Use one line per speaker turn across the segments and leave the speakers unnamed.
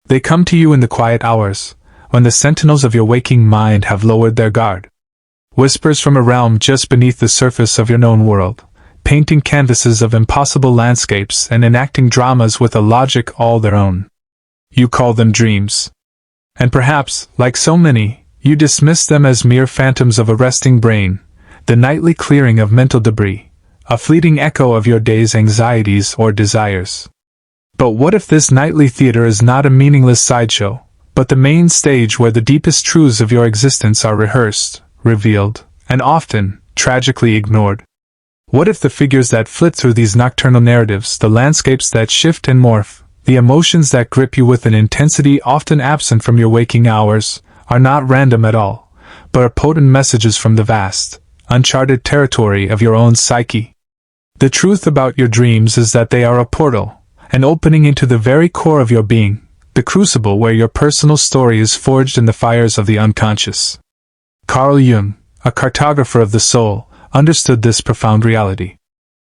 They come to you in the quiet hours, when the sentinels of your waking mind have lowered their guard. Whispers from a realm just beneath the surface of your known world, painting canvases of impossible landscapes and enacting dramas with a logic all their own. You call them dreams. And perhaps, like so many, you dismiss them as mere phantoms of a resting brain, the nightly clearing of mental debris, a fleeting echo of your day's anxieties or desires. But what if this nightly theater is not a meaningless sideshow, but the main stage where the deepest truths of your existence are rehearsed, revealed, and often, tragically ignored? What if the figures that flit through these nocturnal narratives, the landscapes that shift and morph, the emotions that grip you with an intensity often absent from your waking hours, are not random at all, but are potent messages from the vast, uncharted territory of your own psyche? The truth about your dreams is that they are a portal, an opening into the very core of your being, the crucible where your personal story is forged in the fires of the unconscious. Carl Jung, a cartographer of the soul, understood this profound reality.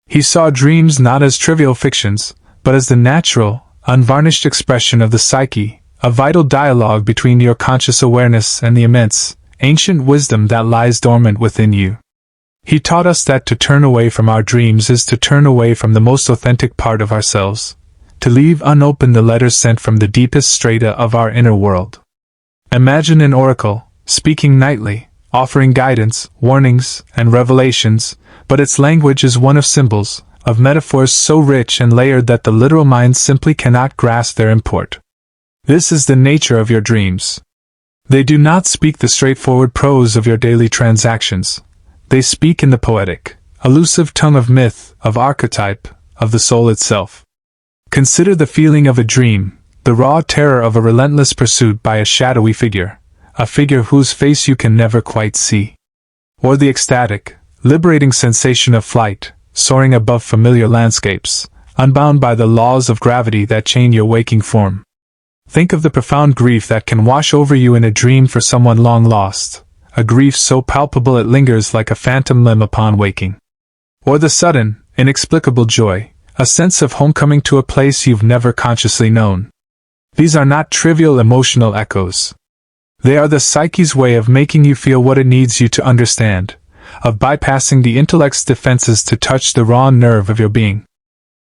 He saw dreams not as trivial fictions, but as the natural, unvarnished expression of the psyche, a vital dialogue between your conscious awareness and the immense, ancient wisdom that lies dormant within you. He taught us that to turn away from our dreams is to turn away from the most authentic part of ourselves, to leave unopened the letters sent from the deepest strata of our inner world. Imagine an oracle, speaking nightly, offering guidance, warnings, and revelations, but its language is one of symbols, of metaphors so rich and layered that the literal mind simply cannot grasp their import. This is the nature of your dreams. They do not speak the straightforward prose of your daily transactions. They speak in the poetic, elusive tongue of myth, of archetype, of the soul itself. Consider the feeling of a dream, the raw terror of a relentless pursuit by a shadowy figure, a figure whose face you can never quite see. Or the ecstatic, liberating sensation of flight, soaring above familiar landscapes, unbound by the laws of gravity that chain your waking form. Think of the profound grief that can wash over you in a dream for someone long lost, a grief so palpable it lingers like a phantom limb upon waking. Or the sudden, inexplicable joy, a sense of homecoming to a place you've never consciously known. These are not trivial emotional echoes. They are the psyche's way of making you feel what it needs you to understand, of bypassing the intellect's defenses to touch the raw nerve of your being.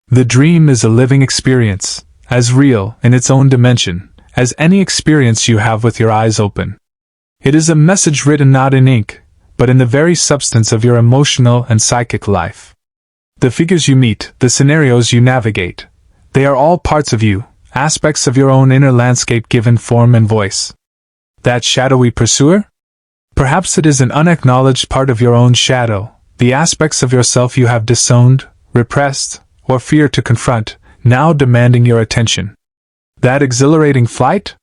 The dream is a living experience, as real, in its own dimension, as any experience you have with your eyes open. It is a message written not in ink, but in the very substance of your emotional and psychic life. The figures you meet, the scenarios you navigate, they are all parts of you, aspects of your own inner landscape given form and voice. That shadowy pursuer? Perhaps it is an unacknowledged part of your own shadow, the aspects of yourself you have disowned, repressed, or feared to confront, now demanding your attention. That exhilarating flight?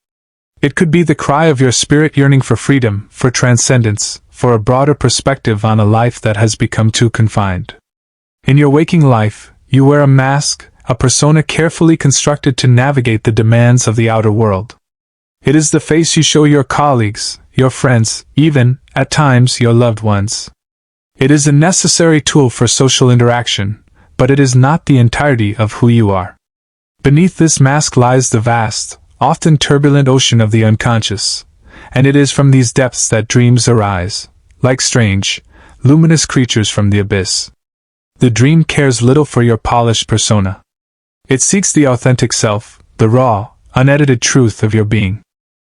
It could be the cry of your spirit yearning for freedom, for transcendence, for a broader perspective on a life that has become too confined. In your waking life, you wear a mask, a persona carefully constructed to navigate the demands of the outer world. It is the face you show your colleagues, your friends, even, at times, your loved ones. It is a necessary tool for social interaction, but it is not the entirety of who you are. Beneath this mask lies the vast, often turbulent ocean of the unconscious, and it is from these depths that dreams arise, like strange, luminous creatures from the abyss. The dream cares little for your polished persona. It seeks the authentic self, the raw, unedited truth of your being.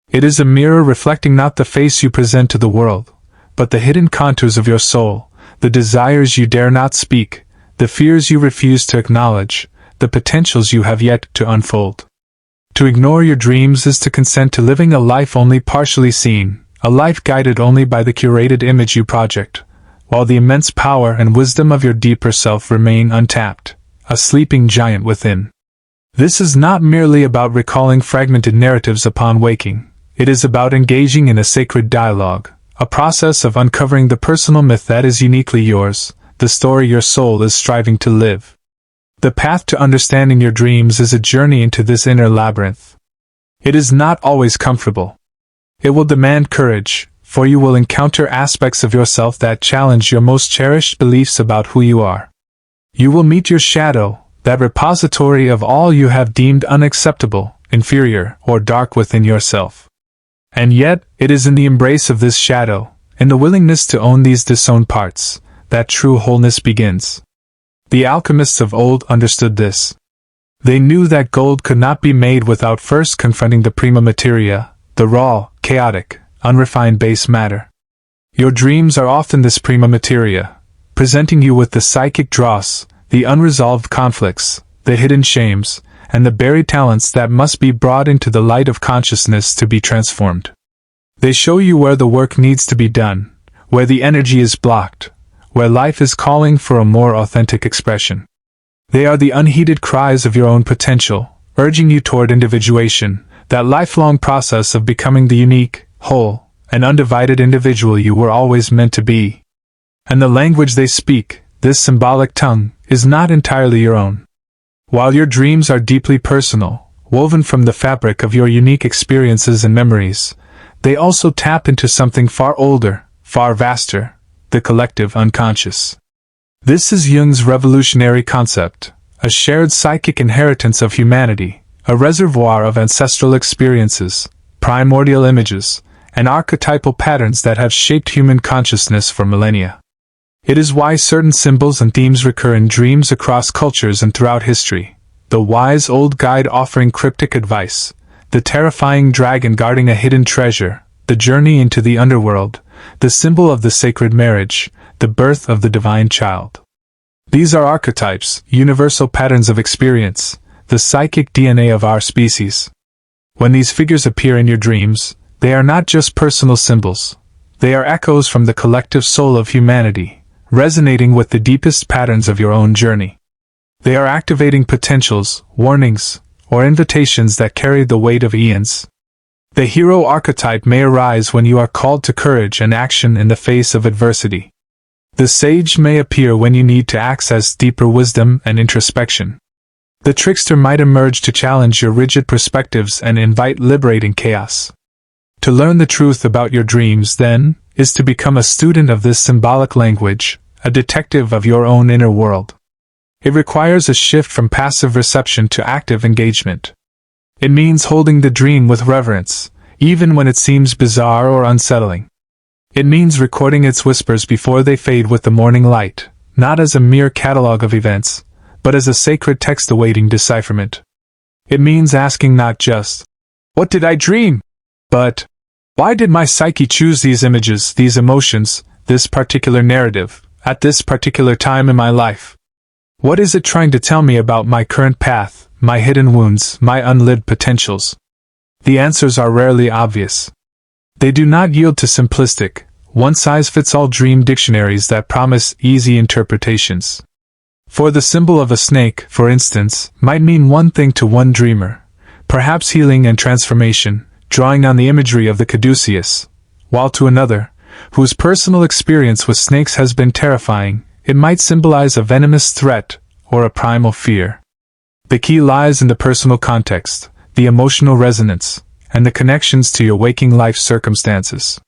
It is a mirror reflecting not the face you present to the world, but the hidden contours of your soul, the desires you dare not speak, the fears you refuse to acknowledge, the potentials you have yet to unfold. To ignore your dreams is to consent to living a life only partially seen, a life guided only by the curated image you project, while the immense power and wisdom of your deeper self remain untapped, a sleeping giant within. This is not merely about recalling fragmented narratives upon waking. It is about engaging in a sacred dialogue, a process of uncovering the personal myth that is uniquely yours, the story your soul is striving to live. The path to understanding your dreams is a journey into this inner labyrinth. It is not always comfortable. It will demand courage, for you will encounter aspects of yourself that challenge your most cherished beliefs about who you are. You will meet your shadow, that repository of all you have deemed unacceptable, inferior, or dark within yourself. And yet, it is in the embrace of this shadow, in the willingness to own these disowned parts, that true wholeness begins. The alchemists of old understood this. They knew that gold could not be made without first confronting the prima materia, the raw, chaotic, unrefined base matter. Your dreams are often this prima materia, presenting you with the psychic dross, the unresolved conflicts, the hidden shames, and the buried talents that must be brought into the light of consciousness to be transformed. They show you where the work needs to be done, where the energy is blocked, where life is calling for a more authentic expression. They are the unheeded cries of your own potential, urging you toward individuation, that lifelong process of becoming the unique, whole, and undivided individual you were always meant to be. And the language they speak, this symbolic tongue, is not entirely your own. While your dreams are deeply personal, woven from the fabric of your unique experiences and memories, they also tap into something far older, far vaster, the collective unconscious. This is Jung's revolutionary concept, a shared psychic inheritance of humanity, a reservoir of ancestral experiences, primordial images, and archetypal patterns that have shaped human consciousness for millennia. It is why certain symbols and themes recur in dreams across cultures and throughout history. The wise old guide offering cryptic advice, the terrifying dragon guarding a hidden treasure, the journey into the underworld, the symbol of the sacred marriage, the birth of the divine child. These are archetypes, universal patterns of experience, the psychic DNA of our species. When these figures appear in your dreams, they are not just personal symbols. They are echoes from the collective soul of humanity, resonating with the deepest patterns of your own journey. They are activating potentials, warnings, or invitations that carry the weight of eons. The hero archetype may arise when you are called to courage and action in the face of adversity. The sage may appear when you need to access deeper wisdom and introspection. The trickster might emerge to challenge your rigid perspectives and invite liberating chaos. To learn the truth about your dreams, then, is to become a student of this symbolic language, a detective of your own inner world. It requires a shift from passive reception to active engagement. It means holding the dream with reverence, even when it seems bizarre or unsettling. It means recording its whispers before they fade with the morning light, not as a mere catalogue of events, but as a sacred text awaiting decipherment. It means asking not just, "What did I dream?" but, "Why did my psyche choose these images, these emotions, this particular narrative, at this particular time in my life? What is it trying to tell me about my current path, my hidden wounds, my unlived potentials?" The answers are rarely obvious. They do not yield to simplistic, one-size-fits-all dream dictionaries that promise easy interpretations. For the symbol of a snake, for instance, might mean one thing to one dreamer, perhaps healing and transformation, drawing on the imagery of the caduceus, while to another, whose personal experience with snakes has been terrifying, it might symbolize a venomous threat or a primal fear. The key lies in the personal context, the emotional resonance, and the connections to your waking life circumstances.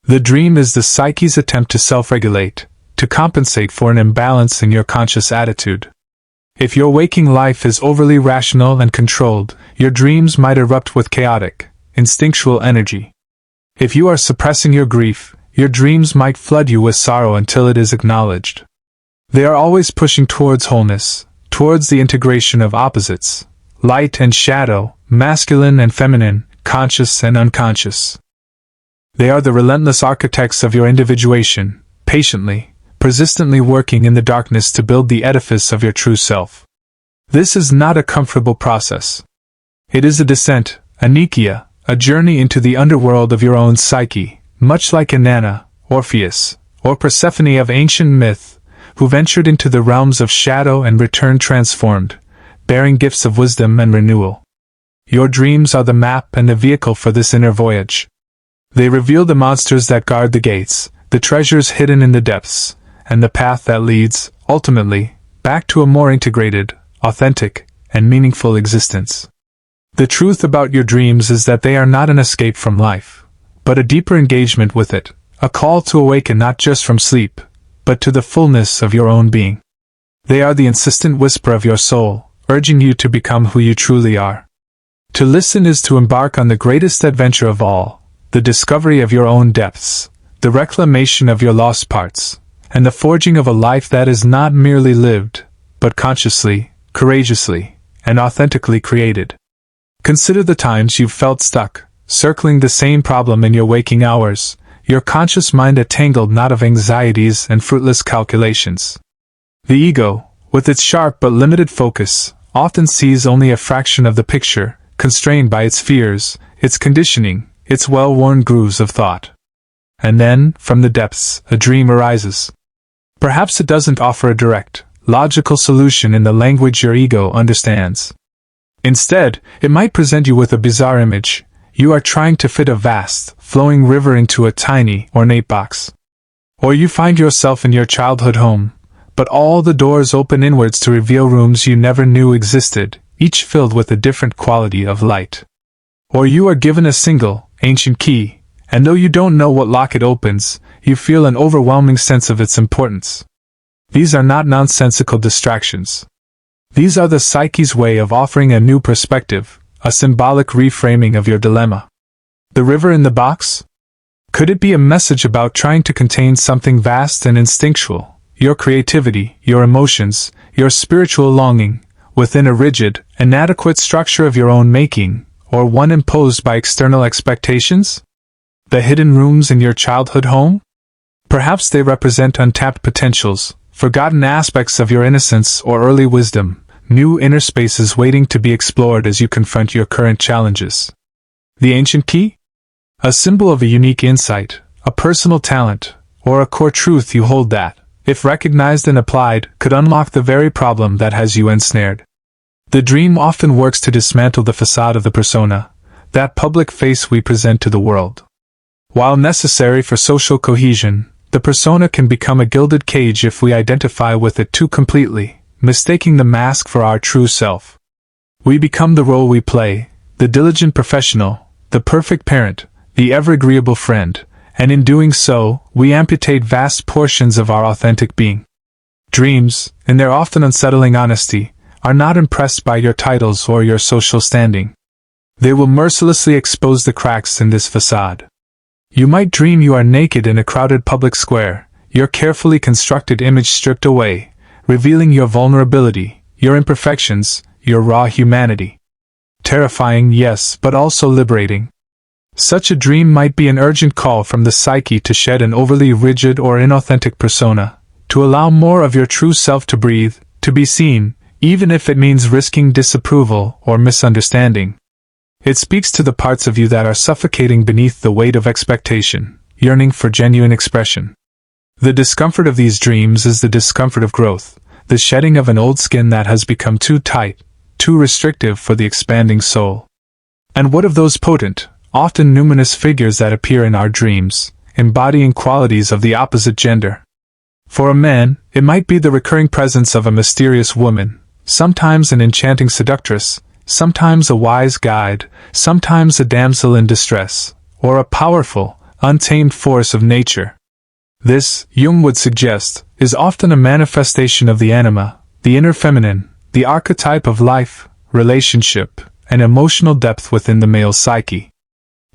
The dream is the psyche's attempt to self-regulate, to compensate for an imbalance in your conscious attitude. If your waking life is overly rational and controlled, your dreams might erupt with chaotic, instinctual energy. If you are suppressing your grief, your dreams might flood you with sorrow until it is acknowledged. They are always pushing towards wholeness, towards the integration of opposites, light and shadow, masculine and feminine, conscious and unconscious. They are the relentless architects of your individuation, patiently, persistently working in the darkness to build the edifice of your true self. This is not a comfortable process. It is a descent, a nikia, a journey into the underworld of your own psyche, much like Inanna, Orpheus, or Persephone of ancient myth, who ventured into the realms of shadow and returned transformed, bearing gifts of wisdom and renewal. Your dreams are the map and the vehicle for this inner voyage. They reveal the monsters that guard the gates, the treasures hidden in the depths, and the path that leads, ultimately, back to a more integrated, authentic, and meaningful existence. The truth about your dreams is that they are not an escape from life, but a deeper engagement with it, a call to awaken not just from sleep, but to the fullness of your own being. They are the insistent whisper of your soul, urging you to become who you truly are. To listen is to embark on the greatest adventure of all, the discovery of your own depths, the reclamation of your lost parts, and the forging of a life that is not merely lived, but consciously, courageously, and authentically created. Consider the times you've felt stuck, circling the same problem in your waking hours, your conscious mind a tangled knot of anxieties and fruitless calculations. The ego, with its sharp but limited focus, often sees only a fraction of the picture, constrained by its fears, its conditioning, its well-worn grooves of thought. And then, from the depths, a dream arises. Perhaps it doesn't offer a direct, logical solution in the language your ego understands. Instead, it might present you with a bizarre image. You are trying to fit a vast, flowing river into a tiny, ornate box. Or you find yourself in your childhood home, but all the doors open inwards to reveal rooms you never knew existed, each filled with a different quality of light. Or you are given a single, ancient key, and though you don't know what lock it opens, you feel an overwhelming sense of its importance. These are not nonsensical distractions. These are the psyche's way of offering a new perspective, a symbolic reframing of your dilemma. The river in the box? Could it be a message about trying to contain something vast and instinctual, your creativity, your emotions, your spiritual longing, within a rigid, inadequate structure of your own making, or one imposed by external expectations? The hidden rooms in your childhood home? Perhaps they represent untapped potentials, forgotten aspects of your innocence or early wisdom, new inner spaces waiting to be explored as you confront your current challenges. The ancient key? A symbol of a unique insight, a personal talent, or a core truth you hold that, if recognized and applied, could unlock the very problem that has you ensnared. The dream often works to dismantle the facade of the persona, that public face we present to the world. While necessary for social cohesion, the persona can become a gilded cage if we identify with it too completely, mistaking the mask for our true self. We become the role we play, the diligent professional, the perfect parent, the ever-agreeable friend, and in doing so, we amputate vast portions of our authentic being. Dreams, in their often unsettling honesty, are not impressed by your titles or your social standing. They will mercilessly expose the cracks in this facade. You might dream you are naked in a crowded public square, your carefully constructed image stripped away, revealing your vulnerability, your imperfections, your raw humanity. Terrifying, yes, but also liberating. Such a dream might be an urgent call from the psyche to shed an overly rigid or inauthentic persona, to allow more of your true self to breathe, to be seen, even if it means risking disapproval or misunderstanding. It speaks to the parts of you that are suffocating beneath the weight of expectation, yearning for genuine expression. The discomfort of these dreams is the discomfort of growth, the shedding of an old skin that has become too tight, too restrictive for the expanding soul. And what of those potent, often numinous figures that appear in our dreams, embodying qualities of the opposite gender? For a man, it might be the recurring presence of a mysterious woman, sometimes an enchanting seductress, sometimes a wise guide, sometimes a damsel in distress, or a powerful, untamed force of nature. This, Jung would suggest, is often a manifestation of the anima, the inner feminine, the archetype of life, relationship, and emotional depth within the male psyche.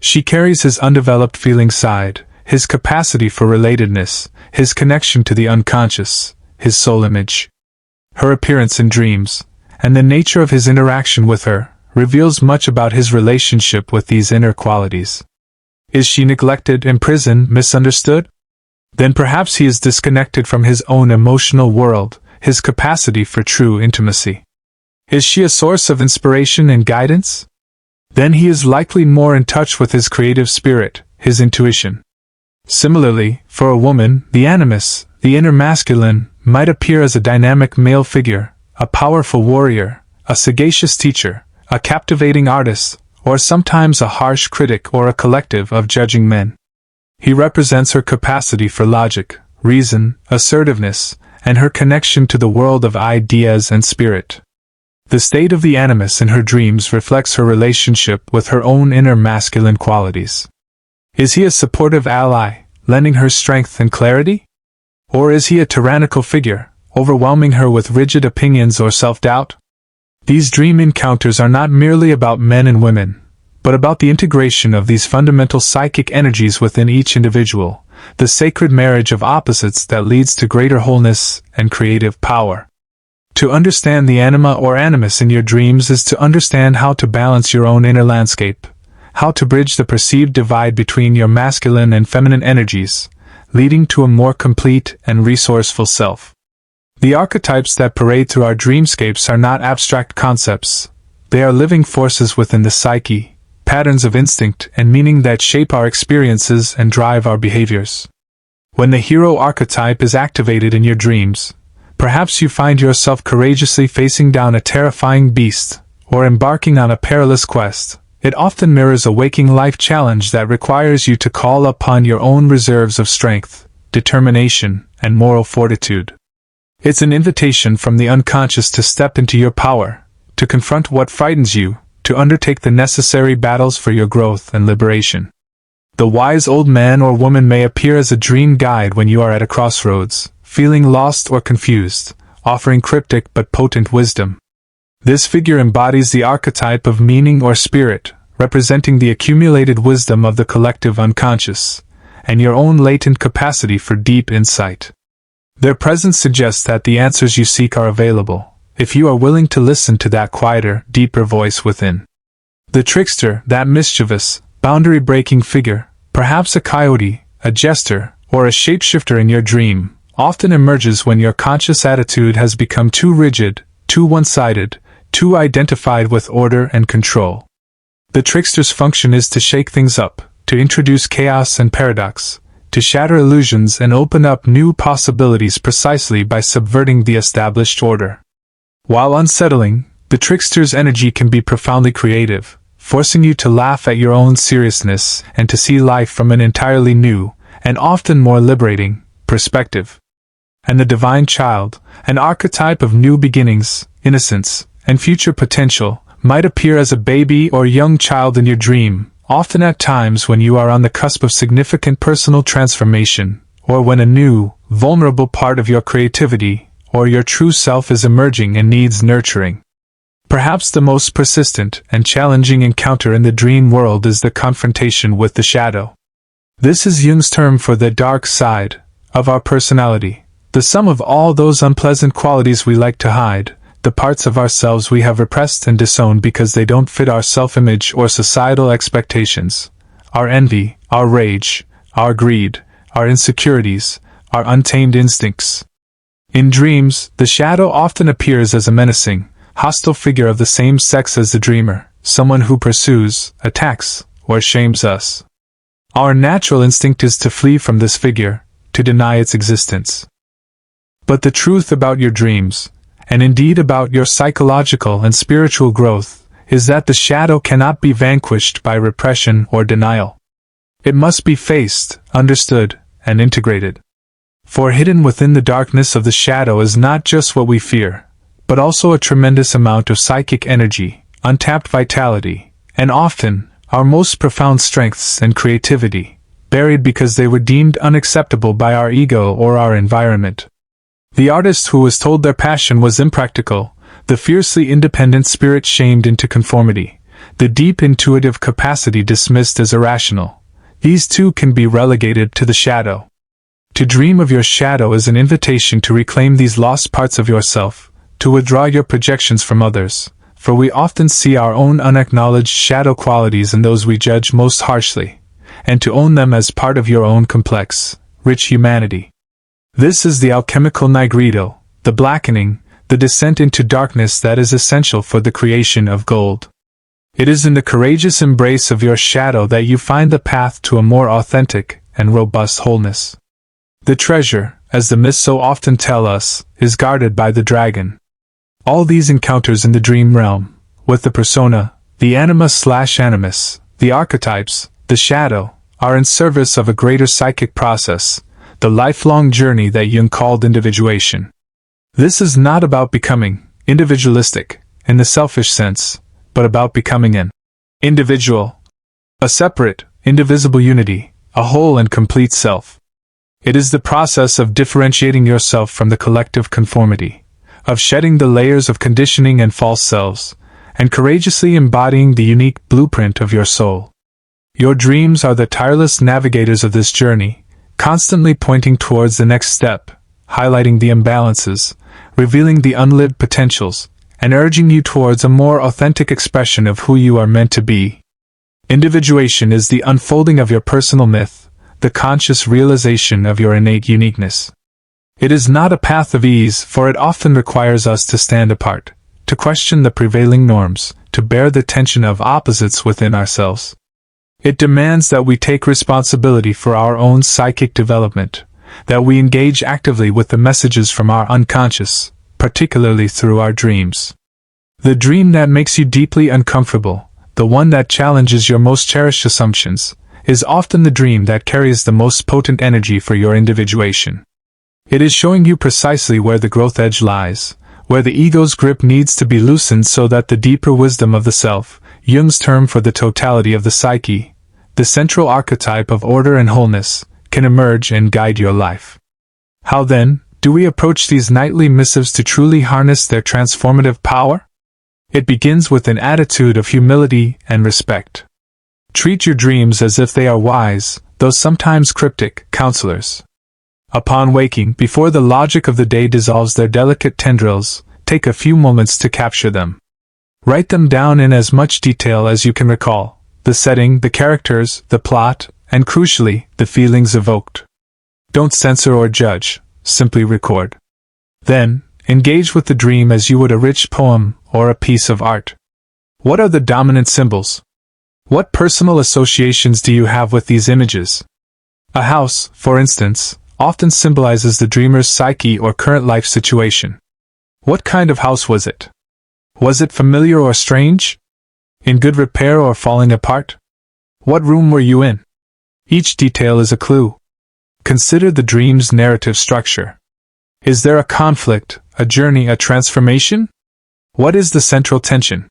She carries his undeveloped feeling side, his capacity for relatedness, his connection to the unconscious, his soul image. Her appearance in dreams, and the nature of his interaction with her, reveals much about his relationship with these inner qualities. Is she neglected, imprisoned, misunderstood? Then perhaps he is disconnected from his own emotional world, his capacity for true intimacy. Is she a source of inspiration and guidance? Then he is likely more in touch with his creative spirit, his intuition. Similarly, for a woman, the animus, the inner masculine, might appear as a dynamic male figure, a powerful warrior, a sagacious teacher, a captivating artist, or sometimes a harsh critic or a collective of judging men. He represents her capacity for logic, reason, assertiveness, and her connection to the world of ideas and spirit. The state of the animus in her dreams reflects her relationship with her own inner masculine qualities. Is he a supportive ally, lending her strength and clarity? Or is he a tyrannical figure, overwhelming her with rigid opinions or self-doubt? These dream encounters are not merely about men and women, but about the integration of these fundamental psychic energies within each individual, the sacred marriage of opposites that leads to greater wholeness and creative power. To understand the anima or animus in your dreams is to understand how to balance your own inner landscape, how to bridge the perceived divide between your masculine and feminine energies, leading to a more complete and resourceful self. The archetypes that parade through our dreamscapes are not abstract concepts. They are living forces within the psyche, patterns of instinct and meaning that shape our experiences and drive our behaviors. When the hero archetype is activated in your dreams, perhaps you find yourself courageously facing down a terrifying beast, or embarking on a perilous quest. It often mirrors a waking life challenge that requires you to call upon your own reserves of strength, determination, and moral fortitude. It's an invitation from the unconscious to step into your power, to confront what frightens you, to undertake the necessary battles for your growth and liberation. The wise old man or woman may appear as a dream guide when you are at a crossroads, feeling lost or confused, offering cryptic but potent wisdom. This figure embodies the archetype of meaning or spirit, representing the accumulated wisdom of the collective unconscious, and your own latent capacity for deep insight. Their presence suggests that the answers you seek are available, if you are willing to listen to that quieter, deeper voice within. The trickster, that mischievous, boundary-breaking figure, perhaps a coyote, a jester, or a shapeshifter in your dream, often emerges when your conscious attitude has become too rigid, too one-sided, too identified with order and control. The trickster's function is to shake things up, to introduce chaos and paradox, to shatter illusions and open up new possibilities precisely by subverting the established order. While unsettling, the trickster's energy can be profoundly creative, forcing you to laugh at your own seriousness and to see life from an entirely new, and often more liberating, perspective. And the divine child, an archetype of new beginnings, innocence, and future potential, might appear as a baby or young child in your dream, often at times when you are on the cusp of significant personal transformation, or when a new, vulnerable part of your creativity, or your true self is emerging and needs nurturing. Perhaps the most persistent and challenging encounter in the dream world is the confrontation with the shadow. This is Jung's term for the dark side of our personality, the sum of all those unpleasant qualities we like to hide, the parts of ourselves we have repressed and disowned because they don't fit our self-image or societal expectations. Our envy, our rage, our greed, our insecurities, our untamed instincts. In dreams, the shadow often appears as a menacing, hostile figure of the same sex as the dreamer, someone who pursues, attacks, or shames us. Our natural instinct is to flee from this figure, to deny its existence. But the truth about your dreams, and indeed about your psychological and spiritual growth, is that the shadow cannot be vanquished by repression or denial. It must be faced, understood, and integrated. For hidden within the darkness of the shadow is not just what we fear, but also a tremendous amount of psychic energy, untapped vitality, and often, our most profound strengths and creativity, buried because they were deemed unacceptable by our ego or our environment. The artist who was told their passion was impractical, the fiercely independent spirit shamed into conformity, the deep intuitive capacity dismissed as irrational. These two can be relegated to the shadow. To dream of your shadow is an invitation to reclaim these lost parts of yourself, to withdraw your projections from others, for we often see our own unacknowledged shadow qualities in those we judge most harshly, and to own them as part of your own complex, rich humanity. This is the alchemical nigredo, the blackening, the descent into darkness that is essential for the creation of gold. It is in the courageous embrace of your shadow that you find the path to a more authentic and robust wholeness. The treasure, as the myths so often tell us, is guarded by the dragon. All these encounters in the dream realm, with the persona, the anima/animus, the archetypes, the shadow, are in service of a greater psychic process, the lifelong journey that Jung called individuation. This is not about becoming individualistic, in the selfish sense, but about becoming an individual, a separate, indivisible unity, a whole and complete self. It is the process of differentiating yourself from the collective conformity, of shedding the layers of conditioning and false selves, and courageously embodying the unique blueprint of your soul. Your dreams are the tireless navigators of this journey, constantly pointing towards the next step, highlighting the imbalances, revealing the unlived potentials, and urging you towards a more authentic expression of who you are meant to be. Individuation is the unfolding of your personal myth, the conscious realization of your innate uniqueness. It is not a path of ease, for it often requires us to stand apart, to question the prevailing norms, to bear the tension of opposites within ourselves. It demands that we take responsibility for our own psychic development, that we engage actively with the messages from our unconscious, particularly through our dreams. The dream that makes you deeply uncomfortable, the one that challenges your most cherished assumptions, is often the dream that carries the most potent energy for your individuation. It is showing you precisely where the growth edge lies, where the ego's grip needs to be loosened so that the deeper wisdom of the self, Jung's term for the totality of the psyche, the central archetype of order and wholeness, can emerge and guide your life. How then do we approach these nightly missives to truly harness their transformative power? It begins with an attitude of humility and respect. Treat your dreams as if they are wise, though sometimes cryptic, counselors. Upon waking, before the logic of the day dissolves their delicate tendrils, take a few moments to capture them. Write them down in as much detail as you can recall, the setting, the characters, the plot, and crucially, the feelings evoked. Don't censor or judge, simply record. Then, engage with the dream as you would a rich poem or a piece of art. What are the dominant symbols? What personal associations do you have with these images? A house, for instance, often symbolizes the dreamer's psyche or current life situation. What kind of house was it? Was it familiar or strange? In good repair or falling apart? What room were you in? Each detail is a clue. Consider the dream's narrative structure. Is there a conflict, a journey, a transformation? What is the central tension?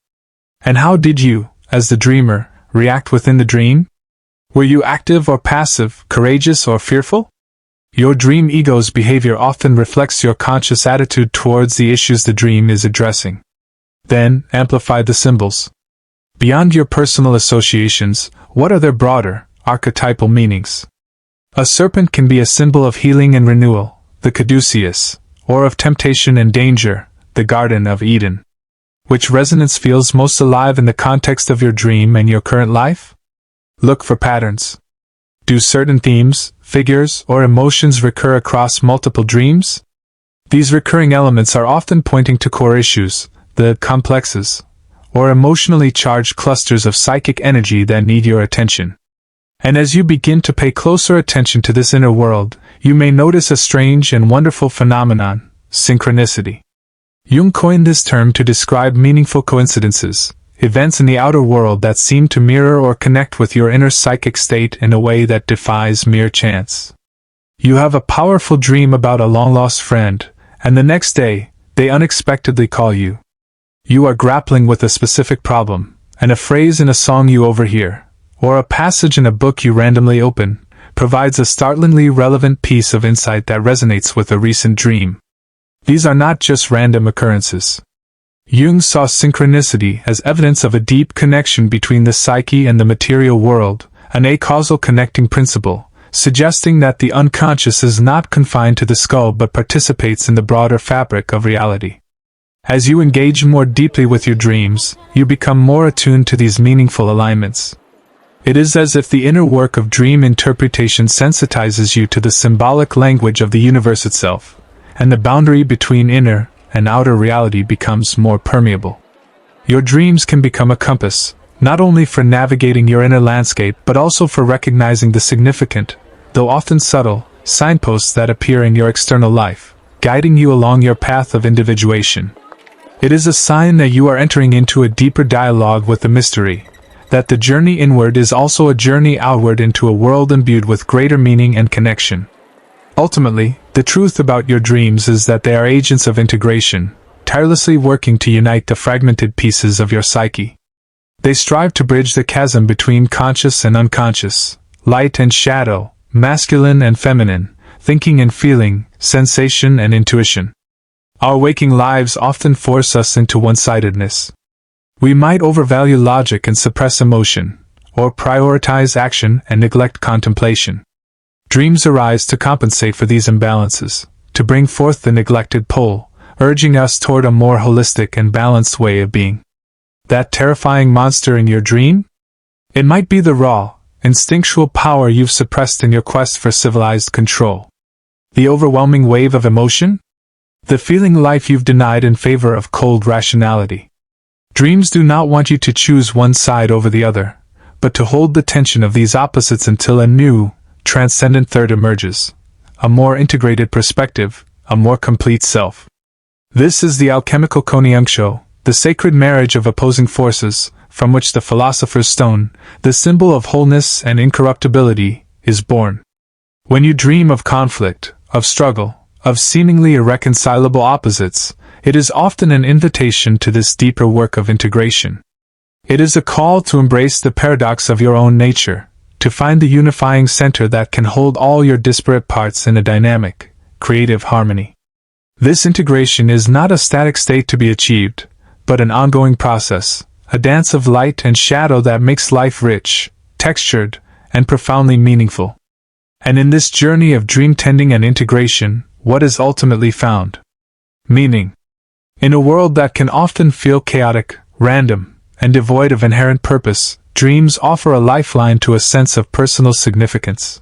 And how did you, as the dreamer, react within the dream? Were you active or passive, courageous or fearful? Your dream ego's behavior often reflects your conscious attitude towards the issues the dream is addressing. Then, amplify the symbols. Beyond your personal associations, what are their broader, archetypal meanings? A serpent can be a symbol of healing and renewal, the caduceus, or of temptation and danger, the Garden of Eden. Which resonance feels most alive in the context of your dream and your current life? Look for patterns. Do certain themes, figures, or emotions recur across multiple dreams? These recurring elements are often pointing to core issues, the complexes, or emotionally charged clusters of psychic energy that need your attention. And as you begin to pay closer attention to this inner world, you may notice a strange and wonderful phenomenon, synchronicity. Jung coined this term to describe meaningful coincidences, events in the outer world that seem to mirror or connect with your inner psychic state in a way that defies mere chance. You have a powerful dream about a long-lost friend, and the next day, they unexpectedly call you. You are grappling with a specific problem, and a phrase in a song you overhear, or a passage in a book you randomly open, provides a startlingly relevant piece of insight that resonates with a recent dream. These are not just random occurrences. Jung saw synchronicity as evidence of a deep connection between the psyche and the material world, an acausal connecting principle, suggesting that the unconscious is not confined to the skull but participates in the broader fabric of reality. As you engage more deeply with your dreams, you become more attuned to these meaningful alignments. It is as if the inner work of dream interpretation sensitizes you to the symbolic language of the universe itself, and the boundary between inner and outer reality becomes more permeable. Your dreams can become a compass, not only for navigating your inner landscape but also for recognizing the significant, though often subtle, signposts that appear in your external life, guiding you along your path of individuation. It is a sign that you are entering into a deeper dialogue with the mystery, that the journey inward is also a journey outward into a world imbued with greater meaning and connection. Ultimately, the truth about your dreams is that they are agents of integration, tirelessly working to unite the fragmented pieces of your psyche. They strive to bridge the chasm between conscious and unconscious, light and shadow, masculine and feminine, thinking and feeling, sensation and intuition. Our waking lives often force us into one-sidedness. We might overvalue logic and suppress emotion, or prioritize action and neglect contemplation. Dreams arise to compensate for these imbalances, to bring forth the neglected pole, urging us toward a more holistic and balanced way of being. That terrifying monster in your dream? It might be the raw, instinctual power you've suppressed in your quest for civilized control. The overwhelming wave of emotion? The feeling life you've denied in favor of cold rationality. Dreams do not want you to choose one side over the other, but to hold the tension of these opposites until a new, transcendent third emerges. A more integrated perspective, a more complete self. This is the alchemical Konyuksho, the sacred marriage of opposing forces, from which the philosopher's stone, the symbol of wholeness and incorruptibility, is born. When you dream of conflict, of struggle, of seemingly irreconcilable opposites, it is often an invitation to this deeper work of integration. It is a call to embrace the paradox of your own nature, to find the unifying center that can hold all your disparate parts in a dynamic, creative harmony. This integration is not a static state to be achieved, but an ongoing process, a dance of light and shadow that makes life rich, textured, and profoundly meaningful. And in this journey of dream tending and integration, what is ultimately found? Meaning. In a world that can often feel chaotic, random, and devoid of inherent purpose, dreams offer a lifeline to a sense of personal significance.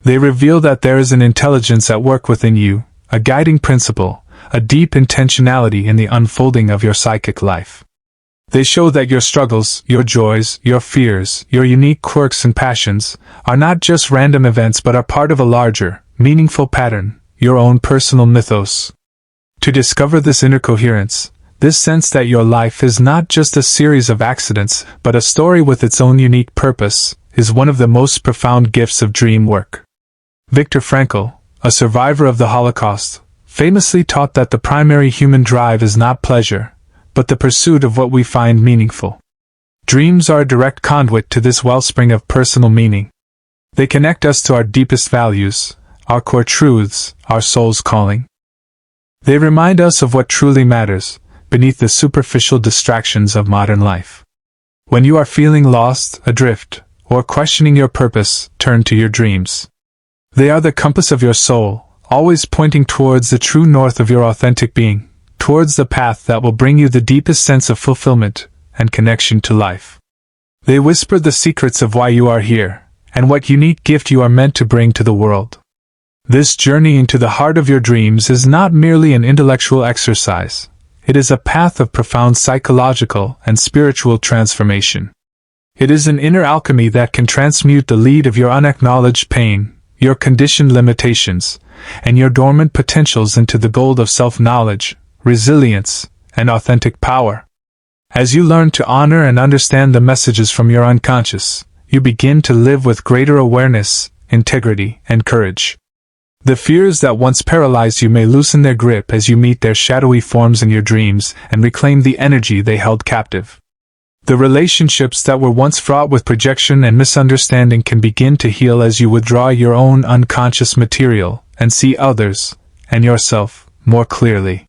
They reveal that there is an intelligence at work within you, a guiding principle, a deep intentionality in the unfolding of your psychic life. They show that your struggles, your joys, your fears, your unique quirks and passions, are not just random events but are part of a larger, meaningful pattern, your own personal mythos. To discover this inner coherence, this sense that your life is not just a series of accidents but a story with its own unique purpose, is one of the most profound gifts of dream work. Viktor Frankl, a survivor of the Holocaust, famously taught that the primary human drive is not pleasure, but the pursuit of what we find meaningful. Dreams are a direct conduit to this wellspring of personal meaning. They connect us to our deepest values, our core truths, our soul's calling. They remind us of what truly matters, beneath the superficial distractions of modern life. When you are feeling lost, adrift, or questioning your purpose, turn to your dreams. They are the compass of your soul, always pointing towards the true north of your authentic being, towards the path that will bring you the deepest sense of fulfillment and connection to life. They whisper the secrets of why you are here, and what unique gift you are meant to bring to the world. This journey into the heart of your dreams is not merely an intellectual exercise. It is a path of profound psychological and spiritual transformation. It is an inner alchemy that can transmute the lead of your unacknowledged pain, your conditioned limitations, and your dormant potentials into the gold of self-knowledge, resilience, and authentic power. As you learn to honor and understand the messages from your unconscious, you begin to live with greater awareness, integrity, and courage. The fears that once paralyzed you may loosen their grip as you meet their shadowy forms in your dreams and reclaim the energy they held captive. The relationships that were once fraught with projection and misunderstanding can begin to heal as you withdraw your own unconscious material and see others, and yourself, more clearly.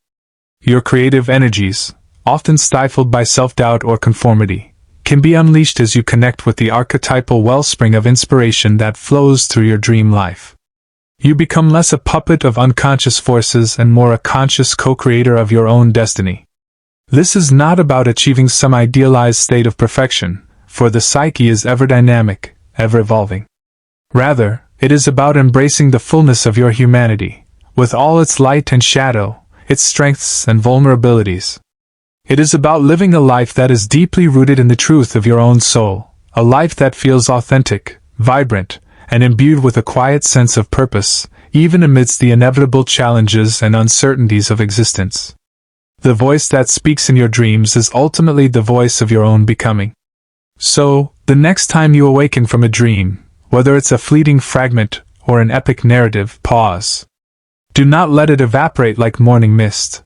Your creative energies, often stifled by self-doubt or conformity, can be unleashed as you connect with the archetypal wellspring of inspiration that flows through your dream life. You become less a puppet of unconscious forces and more a conscious co-creator of your own destiny. This is not about achieving some idealized state of perfection, for the psyche is ever dynamic, ever evolving. Rather, it is about embracing the fullness of your humanity, with all its light and shadow, its strengths and vulnerabilities. It is about living a life that is deeply rooted in the truth of your own soul, a life that feels authentic, vibrant, and imbued with a quiet sense of purpose, even amidst the inevitable challenges and uncertainties of existence. The voice that speaks in your dreams is ultimately the voice of your own becoming. So, the next time you awaken from a dream, whether it's a fleeting fragment or an epic narrative, pause. Do not let it evaporate like morning mist.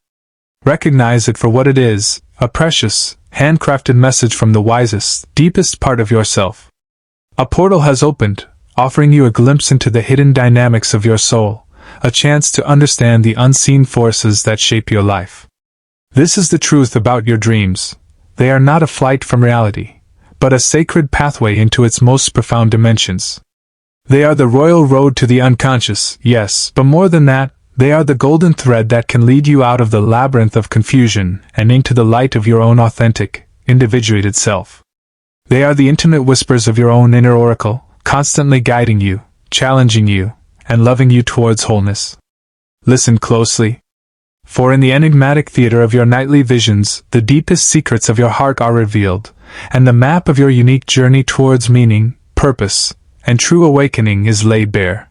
Recognize it for what it is, a precious, handcrafted message from the wisest, deepest part of yourself. A portal has opened, offering you a glimpse into the hidden dynamics of your soul, a chance to understand the unseen forces that shape your life. This is the truth about your dreams. They are not a flight from reality, but a sacred pathway into its most profound dimensions. They are the royal road to the unconscious, yes, but more than that, they are the golden thread that can lead you out of the labyrinth of confusion and into the light of your own authentic, individuated self. They are the intimate whispers of your own inner oracle, constantly guiding you, challenging you, and loving you towards wholeness. Listen closely. For in the enigmatic theater of your nightly visions, the deepest secrets of your heart are revealed, and the map of your unique journey towards meaning, purpose, and true awakening is laid bare.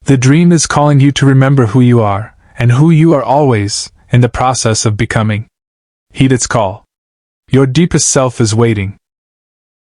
The dream is calling you to remember who you are, and who you are always, in the process of becoming. Heed its call. Your deepest self is waiting,